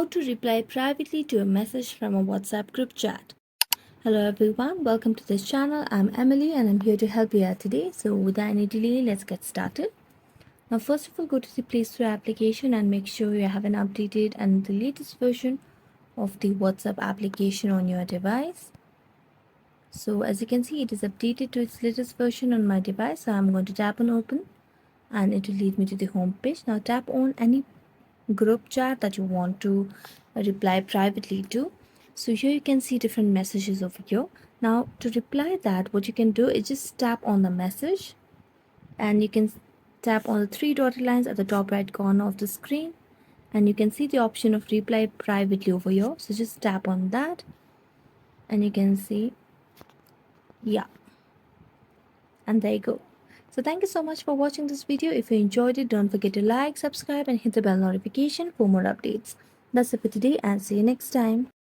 How to reply privately to a message from a WhatsApp group chat. Hello everyone, welcome to this channel. I'm Emily and I'm here to help you out today. So without any delay, let's get started. Now first of all, go to the Play Store application and make sure you have an updated and the latest version of the WhatsApp application on your device. So as you can see, it is updated to its latest version on my device. So I'm going to tap on open and it will lead me to the home page. Now tap on any group chat that you want to reply privately to. So here you can see different messages over here. Now to reply that, what you can do is just tap on the message and you can tap on the three dotted lines at the top right corner of the screen and you can see the option of reply privately over here. So just tap on that and you can see, yeah, and there you go. So thank you so much for watching this video. If you enjoyed it, don't forget to like, subscribe and hit the bell notification for more updates. That's it for today and see you next time.